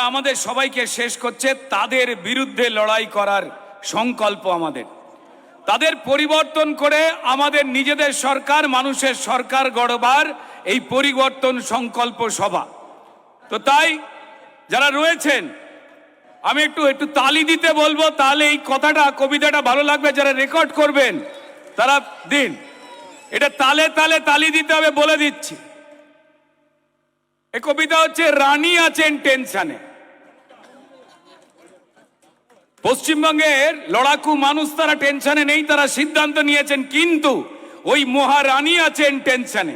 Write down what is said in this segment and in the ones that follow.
আমাদের সবাইকে শেষ করছে, তাদের বিরুদ্ধে লড়াই করার সংকল্প আমাদের, তাদের পরিবর্তন করে আমাদের নিজেদের সরকার, মানুষের সরকার গড়বার এই পরিবর্তন সংকল্প সভা। তো তাই যারা রয়েছেন আমি একটু তালি দিতে বলবো, তাহলে এই কথাটা, কবিতাটা ভালো লাগবে। যারা রেকর্ড করবেন তারা দিন, এটা তালে তালে তালি দিতে হবে, বলে দিচ্ছি। এই কবিতা হচ্ছে রানী আছেন টেনশনে। পশ্চিমবঙ্গের লড়াকু মানুষ তারা টেনশনে নেই, তারা সিদ্ধান্ত নিয়েছেন, কিন্তু ওই মহারানী আছেন টেনশনে।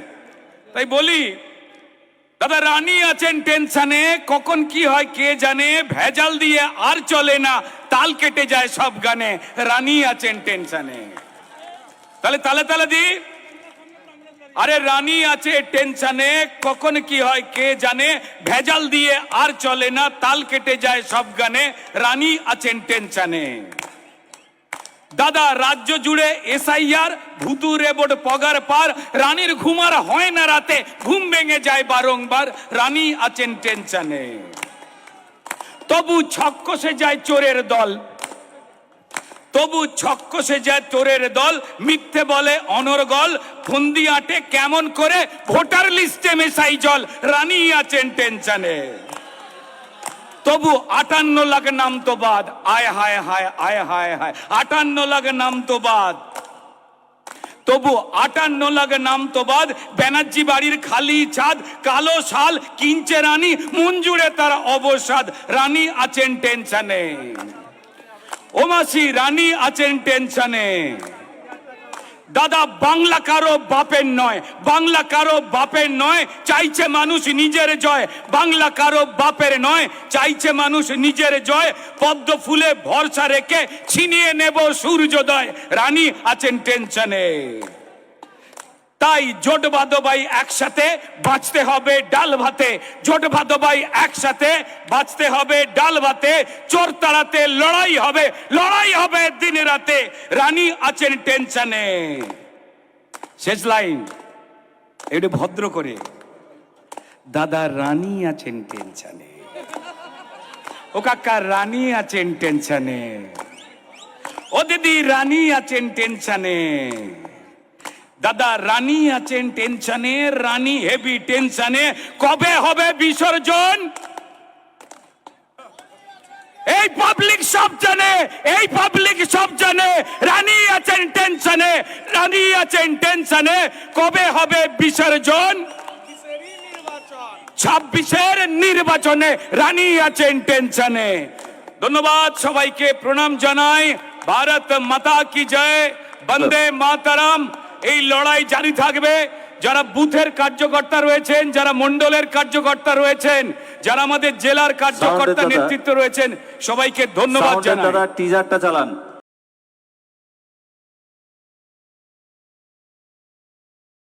তাই বলি দাদা, রানী আছেন টেনশনে, কখন কি হয় কে জানে, ভেজাল দিয়ে আর চলে না, তাল কেটে যায় সব গানে, রানী আছেন টেনশনে। তাহলে তালে তালে দি, আরে রানী আছে টেনশনে, কখন কি হয় কে জানে, ভেজাল দিয়ে আর চলে না, তাল কেটে যায় সব গানে, রানী আছেন টেনশনে। দাদা রাজ্য জুড়ে এসআইআর, ভুতুরে বোর্ড পগার পার, রানীর ঘুমার হয় না রাতে, ঘুম ভেঙে যায় বারংবার, রানী আছেন টেনশনে। তবু ছক্কসে যায় চোরের দল, তবু ছক্কসে যায় চোরের দল, মিথ্যে বলে অনর্গল, ফন্দি আটে কেমন করে, ভোটার লিস্টে মেশাই জল, রানী আছেন টেনশনে। তবু 58 লাখ নাম তো বাদ, আয় হায় হায় আয় হায় হায়, 58 লাখ নাম তো বাদ, তবু 58 লাখ নাম তো বাদ, ব্যানার্জি বাড়ির খালি ছাদ, কালো শাল কিনছে রানী, মন জুড়ে তার অবসাদ, রানী আছেন টেনশনে। ও মাসি, রানী আছেন টেনশনে। দাদা বাংলা কারো বাপের নয়, বাংলা কারো বাপের নয়, চাইছে মানুষ নিজের জয়, বাংলা কারো বাপের নয়, চাইছে মানুষ নিজের জয়, পদ্ম ফুলে ভরসা রেখে ছিনিয়ে নেব সূর্যোদয়, রানী আছেন টেনশনে। তাই জোট বাঁধো ভাই একসাথে, বাঁচতে হবে ডাল ভাতে, জোট বাঁধো ভাই একসাথে, বাঁচতে হবে ডাল ভাতে, চোর তাড়াতে লড়াই হবে, লড়াই হবে দিন রাতে, রানী আছেন টেনশনে। শেষ লাইন একটু ভদ্র করে, দাদা রানী আছেন টেনশনে, ও কাকা রানী আছেন টেনশনে, ও দিদি রানী আছেন টেনশনে, দাদা রানী আছেন টেনশনে, রানী হেভি টেনশনে, কবে হবে বিসর্জন, এই পাবলিক সব জানে, এই পাবলিক সব জানে, রানী আছেন টেনশনে, রানী আছেন টেনশনে, কবে হবে বিসর্জন, 26-এর নির্বাচনে, রানী আছেন টেনশনে। ধন্যবাদ সবাইকে, প্রণাম জানাই, ভারত মাতা কি জয়, বন্দে মাতরম। এই লড়াই জারি থাকবে। যারা বুথের কার্যকর্তা রয়েছেন, যারা মন্ডলের কার্যকর্তা রয়েছেন, যারা আমাদের জেলার কার্যকর্তা নেতৃত্ব রয়েছেন, সবাইকে ধন্যবাদ জানাই। টিজারটা চালান।